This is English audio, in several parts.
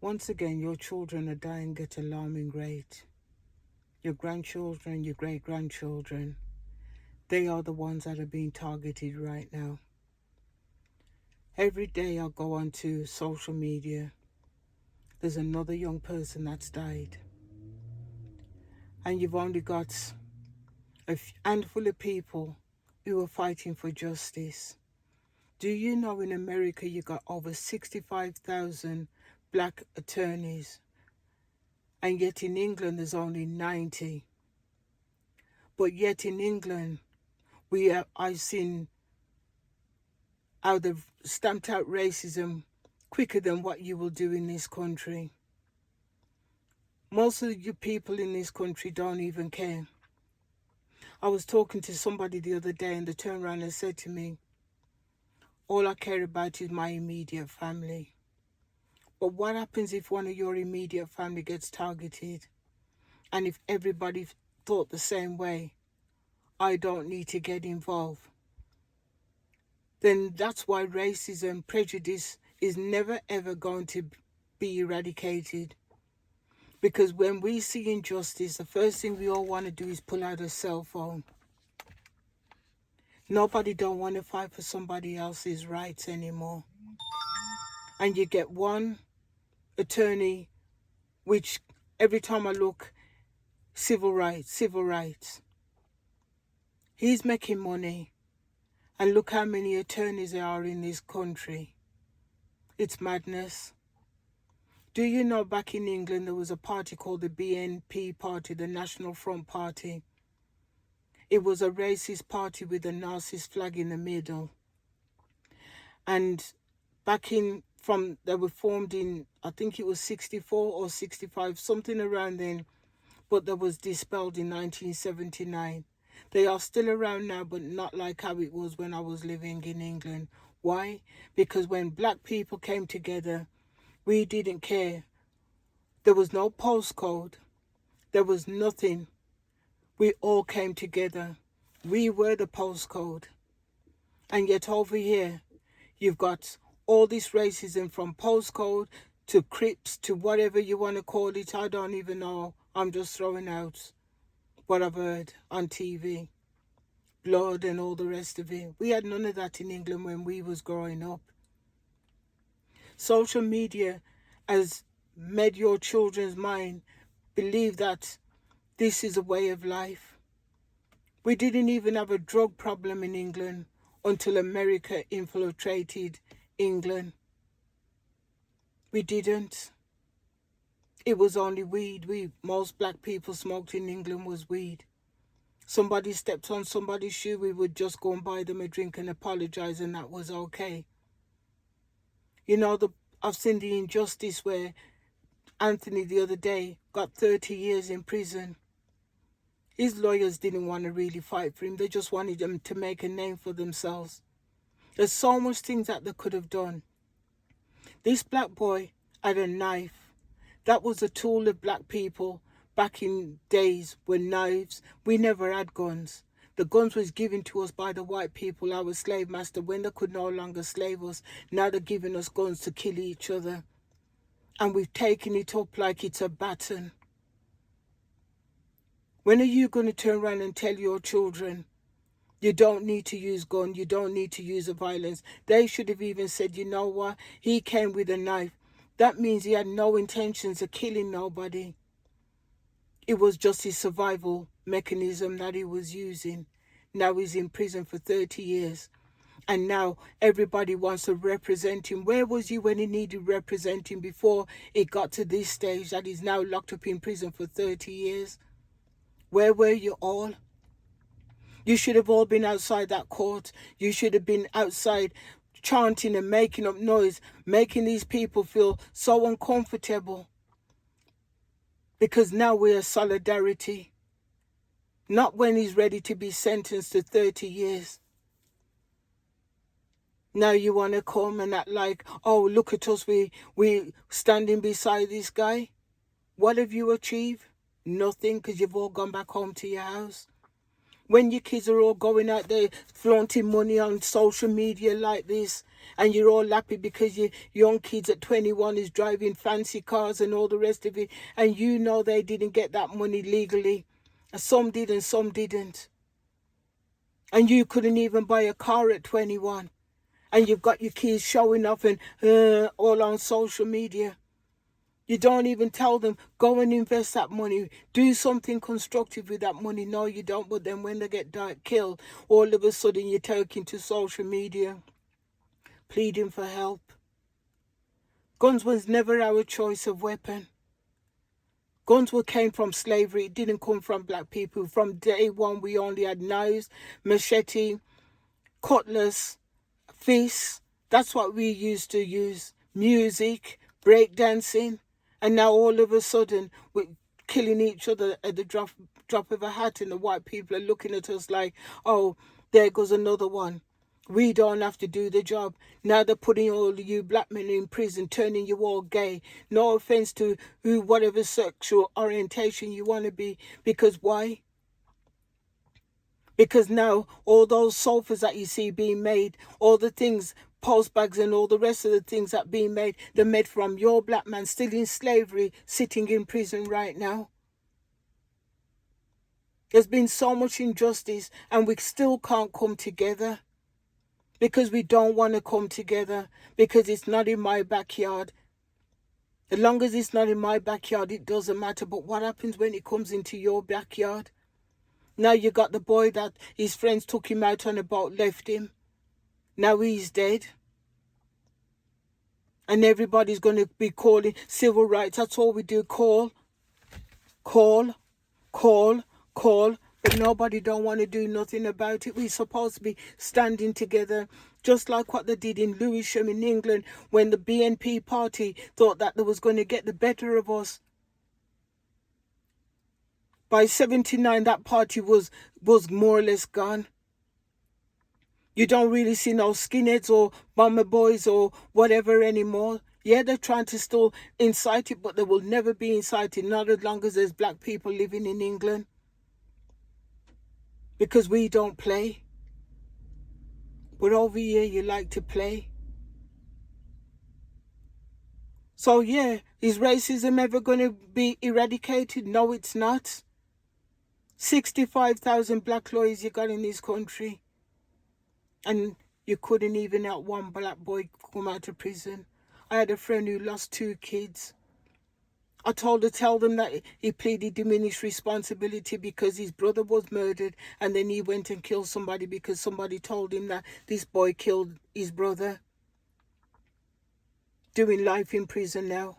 Once again, your children are dying at an alarming rate. Your grandchildren, your great-grandchildren, they are the ones that are being targeted right now. Every day I go onto social media, there's another young person that's died. And you've only got a handful of people who are fighting for justice. Do you know in America you got over 65,000 black attorneys, and yet in England there's only 90. But yet in England, I've seen how they've stamped out racism quicker than what you will do in this country. Most of you people in this country don't even care. I was talking to somebody the other day and they turned around and said to me, all I care about is my immediate family. But what happens if one of your immediate family gets targeted? And if everybody thought the same way, I don't need to get involved. Then that's why racism, prejudice is never ever going to be eradicated. Because when we see injustice, the first thing we all want to do is pull out a cell phone. Nobody don't want to fight for somebody else's rights anymore. And you get one attorney, which every time I look, civil rights. He's making money. And look how many attorneys there are in this country. It's madness. Do you know back in England there was a party called the BNP Party, the National Front Party? It was a racist party with a Nazist flag in the middle. And they were formed in, I think it was 64 or 65, something around then, but that was dispelled in 1979. They are still around now, but not like how it was when I was living in England. Why? Because when black people came together, we didn't care. There was no postcode. There was nothing. We all came together. We were the postcode. And yet over here, you've got all this racism from postcode to Crips to whatever you want to call it. I don't even know. I'm just throwing out what I've heard on TV. Blood and all the rest of it. We had none of that in England when we was growing up. Social media has made your children's mind believe that this is a way of life. We didn't even have a drug problem in England until America infiltrated England. We didn't. It was only weed. Most black people smoked in England was weed. Somebody stepped on somebody's shoe, we would just go and buy them a drink and apologize, and that was okay. You know, I've seen the injustice where Anthony the other day got 30 years in prison. His lawyers didn't want to really fight for him. They just wanted him to make a name for themselves. There's so much things that they could have done. This black boy had a knife. That was a tool of black people back in days when knives, we never had guns. The guns was given to us by the white people, our slave master, when they could no longer slave us. Now they're giving us guns to kill each other. And we've taken it up like it's a baton. When are you going to turn around and tell your children, you don't need to use gun, you don't need to use the violence? They should have even said, you know what, he came with a knife. That means he had no intentions of killing nobody. It was just his survival mechanism that he was using. Now he's in prison for 30 years. And now everybody wants to represent him. Where was you when he needed representing before it got to this stage that he's now locked up in prison for 30 years? Where were you all? You should have all been outside that court. You should have been outside chanting and making up noise, making these people feel so uncomfortable. Because now we're solidarity. Not when he's ready to be sentenced to 30 years. Now you want to come and act like, oh, look at us, we standing beside this guy. What have you achieved? Nothing, because you've all gone back home to your house. When your kids are all going out there flaunting money on social media like this, and you're all happy because your young kids at 21 is driving fancy cars and all the rest of it, and you know they didn't get that money legally. And some did and some didn't. And you couldn't even buy a car at 21. And you've got your kids showing off and all on social media. You don't even tell them, go and invest that money. Do something constructive with that money. No, you don't. But then when they get killed, all of a sudden you're taking to social media, pleading for help. Guns was never our choice of weapon. Guns came from slavery. It didn't come from black people. From day one, we only had knives, machete, cutlass, fists. That's what we used to use. Music, breakdancing. And now all of a sudden, we're killing each other at the drop of a hat, and the white people are looking at us like, oh, there goes another one. We don't have to do the job. Now they're putting all of you black men in prison, turning you all gay. No offense to whatever sexual orientation you want to be. Because why? Because now all those sofas that you see being made, all the things, post bags and all the rest of the things that are being made, they're made from your black man still in slavery, sitting in prison right now. There's been so much injustice and we still can't come together. Because we don't want to come together. Because it's not in my backyard. As long as it's not in my backyard, it doesn't matter. But what happens when it comes into your backyard? Now you got the boy that his friends took him out on a boat, left him. Now he's dead. And everybody's going to be calling civil rights. That's all we do. Call. But nobody don't want to do nothing about it. We're supposed to be standing together, just like what they did in Lewisham in England when the BNP party thought that they was going to get the better of us. By 79, that party was more or less gone. You don't really see no skinheads or bomber boys or whatever anymore. Yeah, they're trying to still incite it, but they will never be incited, not as long as there's black people living in England. Because we don't play. But over here, you like to play. So yeah, is racism ever going to be eradicated? No, it's not. 65,000 black lawyers you got in this country. And you couldn't even have one black boy come out of prison. I had a friend who lost 2 kids. I tell them that he pleaded diminished responsibility because his brother was murdered, and then he went and killed somebody because somebody told him that this boy killed his brother. Doing life in prison now.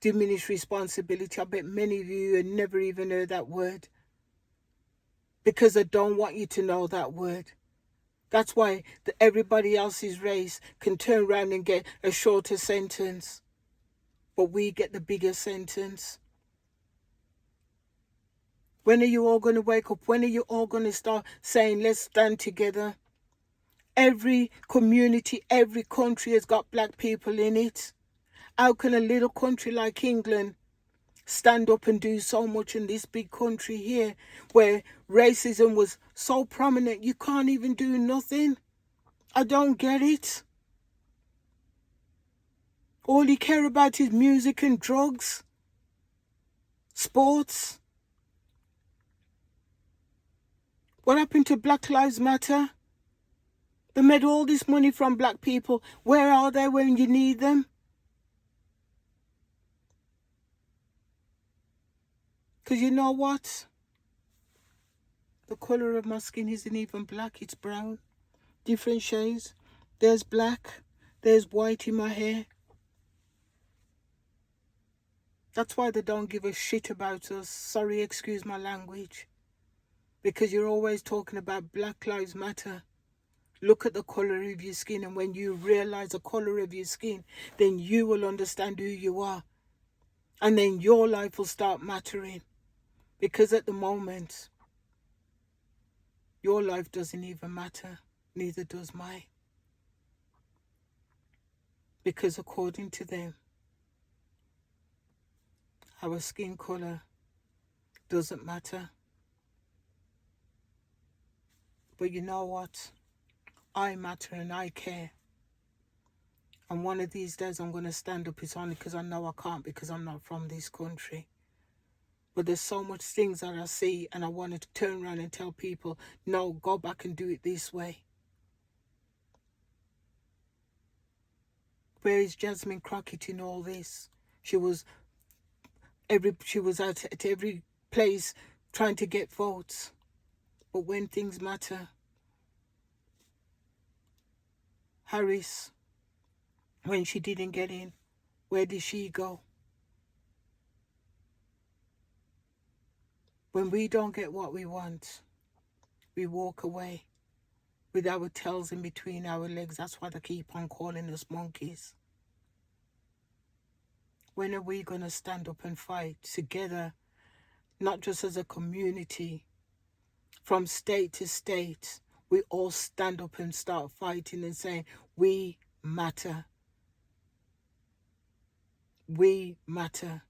Diminished responsibility. I bet many of you had never even heard that word. Because I don't want you to know that word. That's why everybody else's race can turn around and get a shorter sentence. But we get the bigger sentence. When are you all going to wake up? When are you all going to start saying, let's stand together? Every community, every country has got black people in it. How can a little country like England stand up and do so much in this big country here where racism was so prominent? You can't even do nothing. I don't get it. All you care about is music and drugs, sports. What happened to Black Lives Matter? They made all this money from black people. Where are they when you need them? Because you know what? The colour of my skin isn't even black, it's brown. Different shades. There's black, there's white in my hair. That's why they don't give a shit about us. Sorry, excuse my language. Because you're always talking about Black Lives Matter. Look at the colour of your skin, and when you realise the colour of your skin, then you will understand who you are. And then your life will start mattering. Because at the moment, your life doesn't even matter. Neither does mine. Because according to them, our skin colour doesn't matter. But you know what? I matter and I care. And one of these days I'm going to stand up. It's only because I know I can't, because I'm not from this country. But there's so much things that I see and I want to turn around and tell people, no, go back and do it this way. Where is Jasmine Crockett in all this? She was at every place trying to get votes. But when things matter, Harris, when she didn't get in, where did she go? When we don't get what we want, we walk away with our tails in between our legs. That's why they keep on calling us monkeys. When are we going to stand up and fight together, not just as a community, from state to state? We all stand up and start fighting and saying, we matter. We matter.